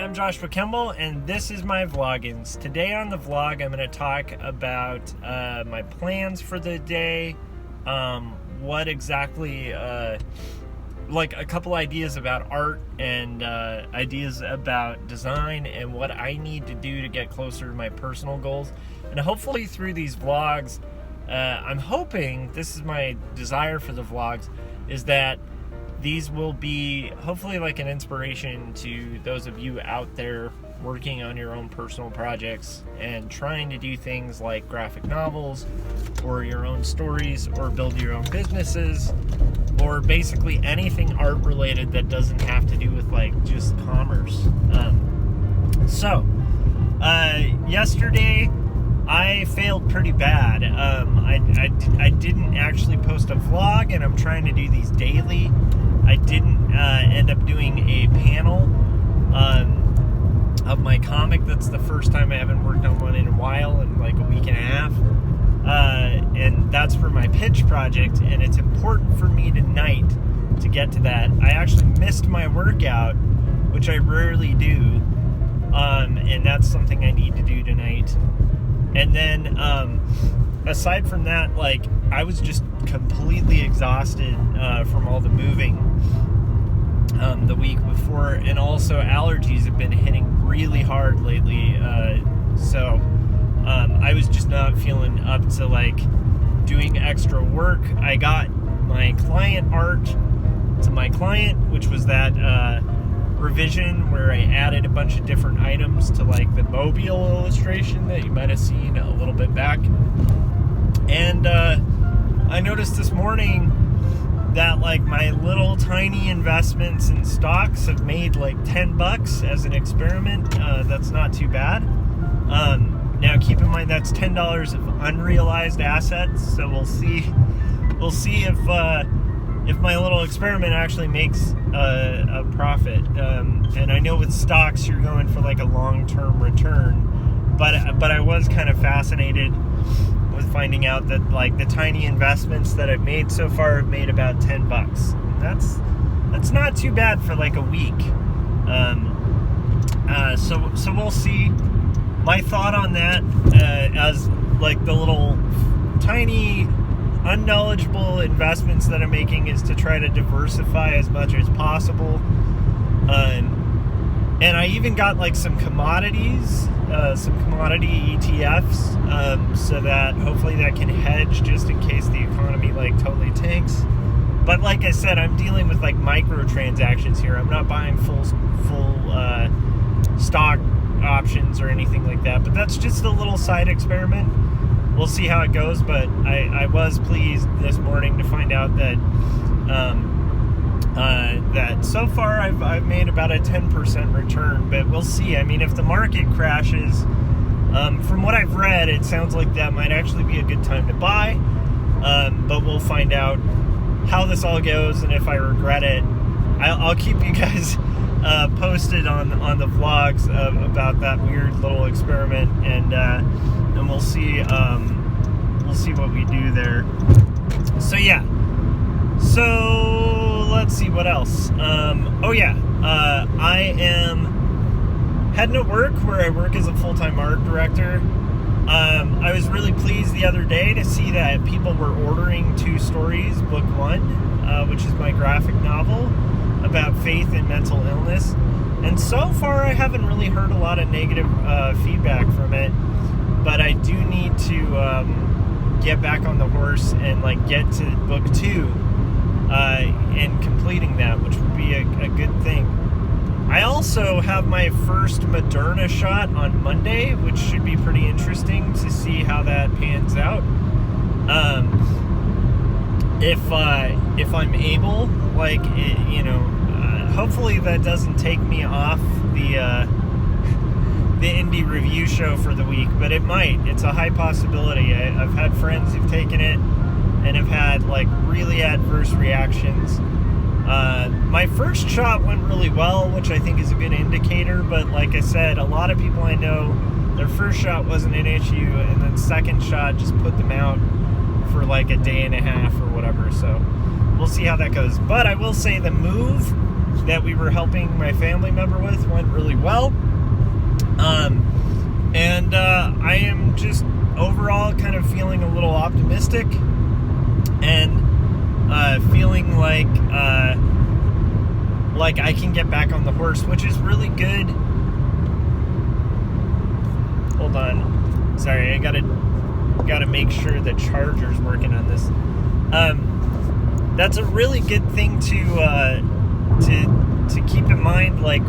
I'm Joshua Kemble, and this is my Vloggins. Today on the vlog, I'm going to talk about my plans for the day, what exactly, like a couple ideas about art and ideas about design and what I need to do to get closer to my personal goals. And hopefully through these vlogs, I'm hoping, this is my desire for the vlogs, is that these will be hopefully like an inspiration to those of you out there working on your own personal projects and trying to do things like graphic novels or your own stories or build your own businesses or basically anything art related that doesn't have to do with like just commerce. Yesterday I failed pretty bad. I didn't actually post a vlog, and I'm trying to do these daily. I didn't end up doing a panel of my comic. That's the first time. I haven't worked on one in a while, in like a week and a half. And that's for my pitch project, and it's important for me tonight to get to that. I actually missed my workout, which I rarely do, and that's something I need to do tonight. And then aside from that, like, I was just completely exhausted from all the moving the week before, and also allergies have been hitting really hard lately, so I was just not feeling up to like doing extra work. I got my client art to my client, which was that revision where I added a bunch of different items to like the mobile illustration that you might have seen a little bit back. And I noticed this morning that like my little tiny investments in stocks have made like $10 as an experiment. That's not too bad. Now keep in mind that's $10 of unrealized assets, so we'll see if my little experiment actually makes a profit. And I know with stocks you're going for like a long-term return, but I was kind of fascinated with finding out that like the tiny investments that I've made so far have made about $10. That's not too bad for like a week. So we'll see. My thought on that, as like the little tiny unknowledgeable investments that I'm making, is to try to diversify as much as possible. And I even got like some commodities, some commodity ETFs, so that hopefully that can hedge just in case the economy like totally tanks. But like I said, I'm dealing with like microtransactions here. I'm not buying full stock options or anything like that. But that's just a little side experiment. We'll see how it goes. But I was pleased this morning to find out that that so far I've made about a 10% return, but we'll see. I mean, if the market crashes, from what I've read, it sounds like that might actually be a good time to buy, but we'll find out how this all goes, and if I regret it, I'll keep you guys posted on the vlogs about that weird little experiment, and we'll see what we do there. So yeah. So let's see what else. I am heading to work where I work as a full-time art director. I was really pleased the other day to see that people were ordering 2 stories, book 1, which is my graphic novel about faith and mental illness. And so far I haven't really heard a lot of negative feedback from it, but I do need to get back on the horse and like get to book 2 and completing that, which would be a good thing. I also have my first Moderna shot on Monday, which should be pretty interesting to see how that pans out. If I'm able, like, hopefully that doesn't take me off the indie review show for the week, but it might. It's a high possibility. I've had friends who've taken it and have had like really adverse reactions. My first shot went really well, which I think is a good indicator, but like I said, a lot of people I know, their first shot wasn't an issue, and then second shot just put them out for like a day and a half or whatever, so we'll see how that goes. But I will say the move that we were helping my family member with went really well. And I am just overall kind of feeling a little optimistic and feeling like I can get back on the horse, which is really good. Hold on. Sorry, I gotta make sure the charger's working on this. That's a really good thing to keep in mind. Like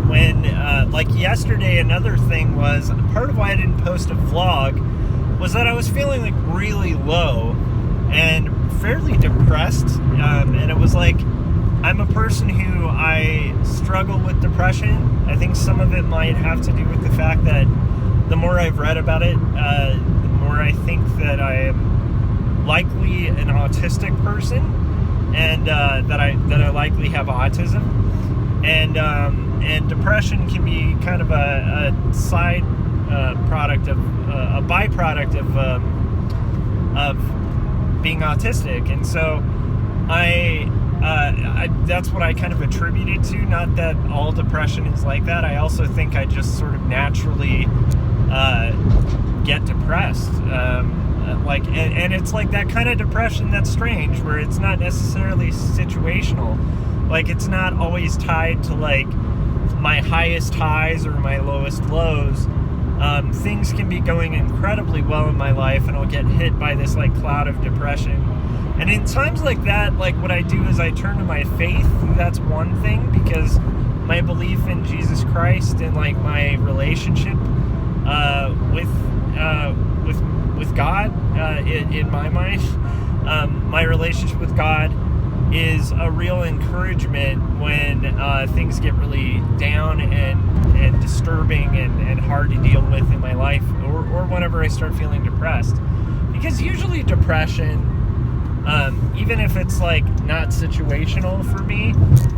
when like yesterday, another thing was part of why I didn't post a vlog was that I was feeling like really low and fairly depressed, and it was like, I'm a person who I struggle with depression. I think some of it might have to do with the fact that the more I've read about it, the more I think that I am likely an autistic person, and that I likely have autism, and depression can be kind of a side product of a byproduct of being autistic, and so I that's what I kind of attribute it to. Not that all depression is like that. I also think I just sort of naturally get depressed. And it's like that kind of depression that's strange, where it's not necessarily situational. Like, it's not always tied to like my highest highs or my lowest lows. Things can be going incredibly well in my life, and I'll get hit by this like cloud of depression. And in times like that, like what I do is I turn to my faith. That's one thing, because my belief in Jesus Christ and like my relationship with God, in my mind, my relationship with God is a real encouragement when things get really down and disturbing and hard to deal with in my life, or whenever I start feeling depressed. Because usually depression, even if it's like not situational for me,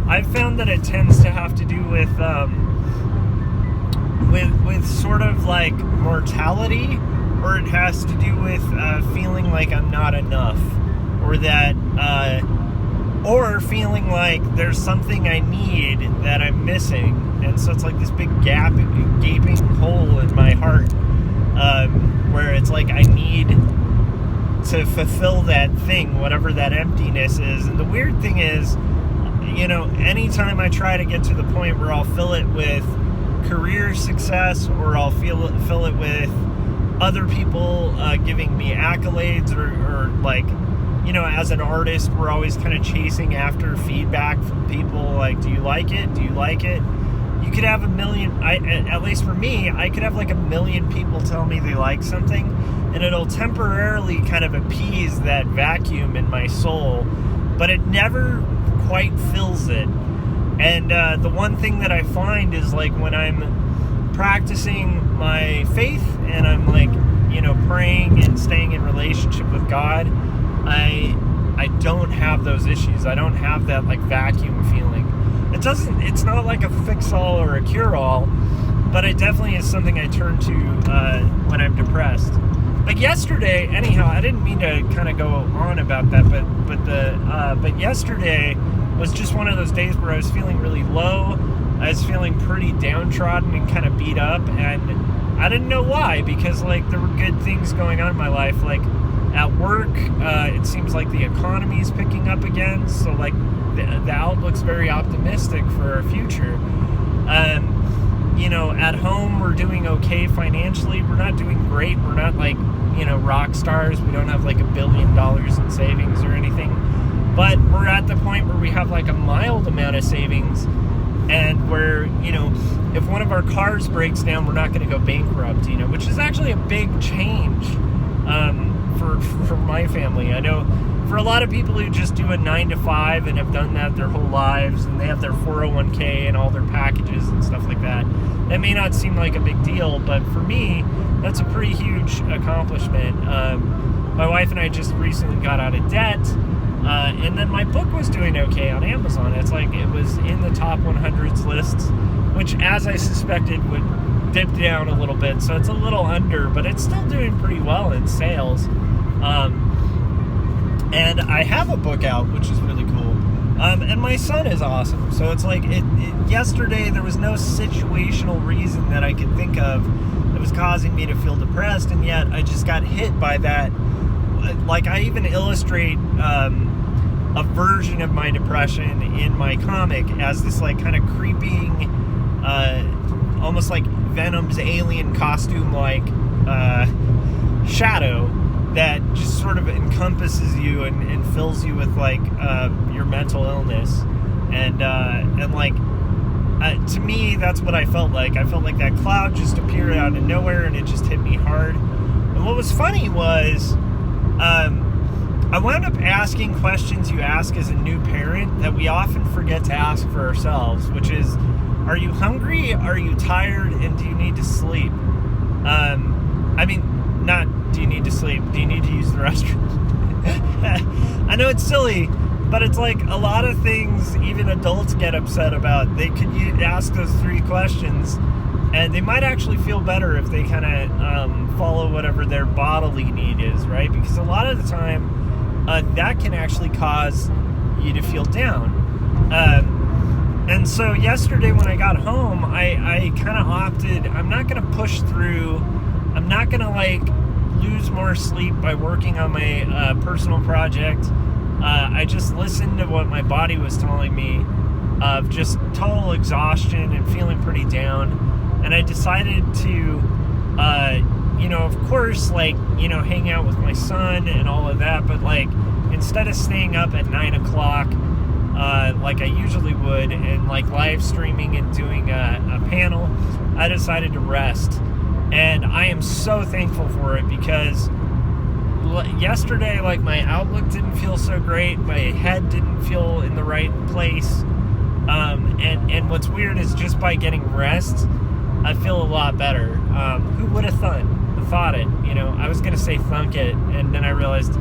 I've found that it tends to have to do with sort of like mortality, or it has to do with feeling like I'm not enough, or that or feeling like there's something I need that I'm missing. And so it's like this big gaping hole in my heart, where it's like I need to fulfill that thing, whatever that emptiness is. And the weird thing is, you know, anytime I try to get to the point where I'll fill it with career success, or I'll fill it with other people giving me accolades, or like, you know, as an artist, we're always kind of chasing after feedback from people, like, do you like it? Do you like it? You could have a million, at least for me, I could have like a million people tell me they like something, and it'll temporarily kind of appease that vacuum in my soul, but it never quite fills it. And the one thing that I find is, like, when I'm practicing my faith and I'm like, you know, praying and staying in relationship with God, I don't have those issues. I don't have that like vacuum feeling. It's not like a fix-all or a cure-all, but it definitely is something I turn to when I'm depressed. Like yesterday, anyhow, I didn't mean to kind of go on about that, but yesterday was just one of those days where I was feeling really low. I was feeling pretty downtrodden and kind of beat up, and I didn't know why, because like there were good things going on in my life. Like at work, it seems like the economy is picking up again, so like the outlook's very optimistic for our future. You know, at home we're doing okay financially. We're not doing great. We're not like, you know, rock stars. We don't have like $1 billion in savings or anything, but we're at the point where we have like a mild amount of savings, and where, you know, if one of our cars breaks down, we're not going to go bankrupt, you know, which is actually a big change for my family. I know for a lot of people who just do a 9-to-5 and have done that their whole lives, and they have their 401k and all their packages and stuff like that, that may not seem like a big deal, but for me, that's a pretty huge accomplishment. My wife and I just recently got out of debt, and then my book was doing okay on Amazon. It's like it was in the top 100s lists, which, as I suspected, would dip down a little bit, so it's a little under, but it's still doing pretty well in sales. And I have a book out, which is really cool. And my son is awesome. So it's like, yesterday there was no situational reason that I could think of that was causing me to feel depressed, and yet I just got hit by that. Like, I even illustrate a version of my depression in my comic as this like kind of creeping, almost like Venom's alien costume like shadow that just sort of encompasses you and fills you with like your mental illness, and like to me that's what I felt like. I felt like that cloud just appeared out of nowhere and it just hit me hard. And what was funny was I wound up asking questions you ask as a new parent that we often forget to ask for ourselves, which is, are you hungry? Are you tired? And do you need to sleep? I mean, not do you need to sleep, do you need to use the restroom? I know it's silly, but it's like a lot of things even adults get upset about. They could ask those 3 questions and they might actually feel better if they kind of follow whatever their bodily need is, right? Because a lot of the time that can actually cause you to feel down. And so yesterday when I got home, I kind of opted, I'm not going to push through. I'm not going to like lose more sleep by working on my personal project. I just listened to what my body was telling me of just total exhaustion and feeling pretty down. And I decided to, of course, like, hang out with my son and all of that. But like, instead of staying up at 9 o'clock, like I usually would, and like live streaming and doing a panel, I decided to rest. And I am so thankful for it because yesterday, like, my outlook didn't feel so great. My head didn't feel in the right place. And what's weird is just by getting rest, I feel a lot better. Who would have thought it? I was going to say thunk it, and then I realized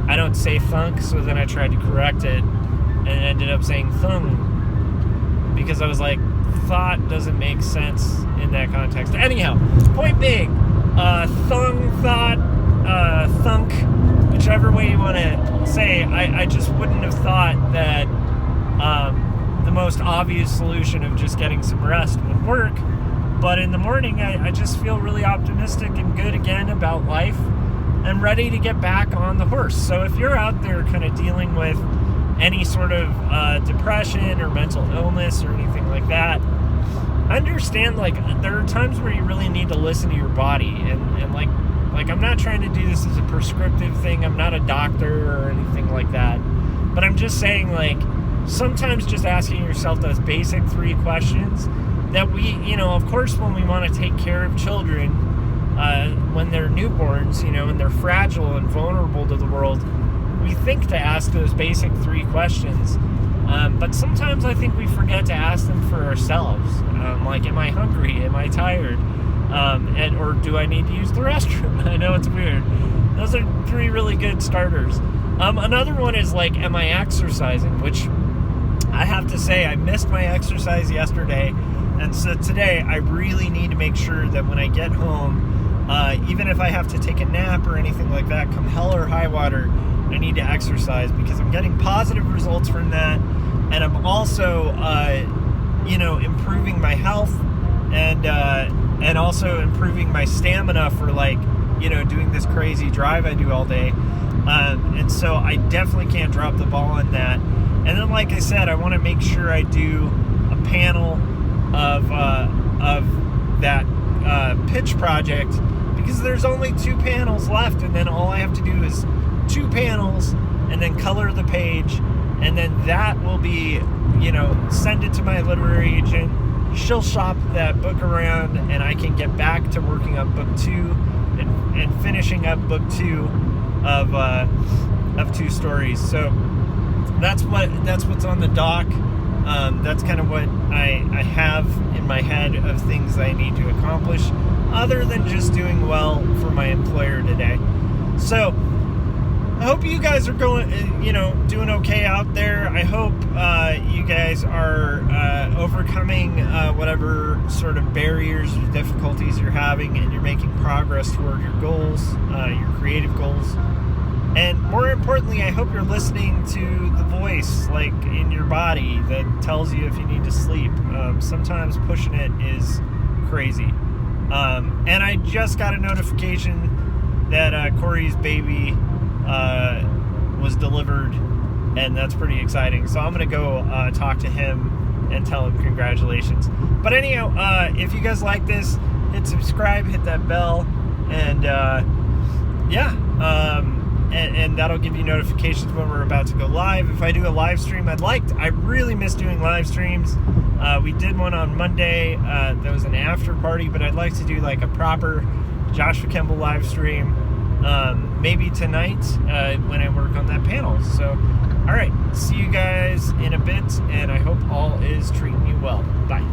I don't say thunk, so then I tried to correct it and ended up saying thung because I was like, thought doesn't make sense in that context. Anyhow, point being, thung, thought, thunk, whichever way you want to say, I just wouldn't have thought that the most obvious solution of just getting some rest would work. But in the morning, I just feel really optimistic and good again about life and ready to get back on the horse. So if you're out there kind of dealing with any sort of depression or mental illness or anything like that, understand, like, there are times where you really need to listen to your body. And like I'm not trying to do this as a prescriptive thing. I'm not a doctor or anything like that. But I'm just saying, like, sometimes just asking yourself those basic 3 questions that we, of course, when we want to take care of children, when they're newborns, and they're fragile and vulnerable to the world, we think to ask those basic 3 questions. But sometimes I think we forget to ask them for ourselves. Like, am I hungry? Am I tired? Or do I need to use the restroom? I know it's weird. Those are 3 really good starters. Another one is, like, am I exercising? Which I have to say, I missed my exercise yesterday. And so today, I really need to make sure that when I get home, even if I have to take a nap or anything like that, come hell or high water, I need to exercise because I'm getting positive results from that. And I'm also, improving my health and also improving my stamina for, like, doing this crazy drive I do all day. And so I definitely can't drop the ball on that. And then, like I said, I want to make sure I do a panel of that pitch project because there's only 2 panels left, and then all I have to do is 2 panels and then color the page, and then that will be, send it to my literary agent. She'll shop that book around, and I can get back to working on book 2 and finishing up book 2 of 2 stories. So that's what's on the dock. That's kind of what I have in my head of things I need to accomplish, other than just doing well for my employer today. So I hope you guys are doing okay out there. I hope you guys are overcoming whatever sort of barriers or difficulties you're having, and you're making progress toward your goals, your creative goals. And more importantly, I hope you're listening to the voice, like, in your body that tells you if you need to sleep. Sometimes pushing it is crazy. And I just got a notification that Corey's baby was delivered, and that's pretty exciting. So I'm going to go talk to him and tell him congratulations. But anyhow, if you guys like this, hit subscribe, hit that bell, and and that'll give you notifications when we're about to go live. If I do a live stream, I really miss doing live streams. We did one on Monday. There was an after party, but I'd like to do like a proper Joshua Kemble live stream, maybe tonight when I work on that panel. So, all right, see you guys in a bit, and I hope all is treating you well. Bye.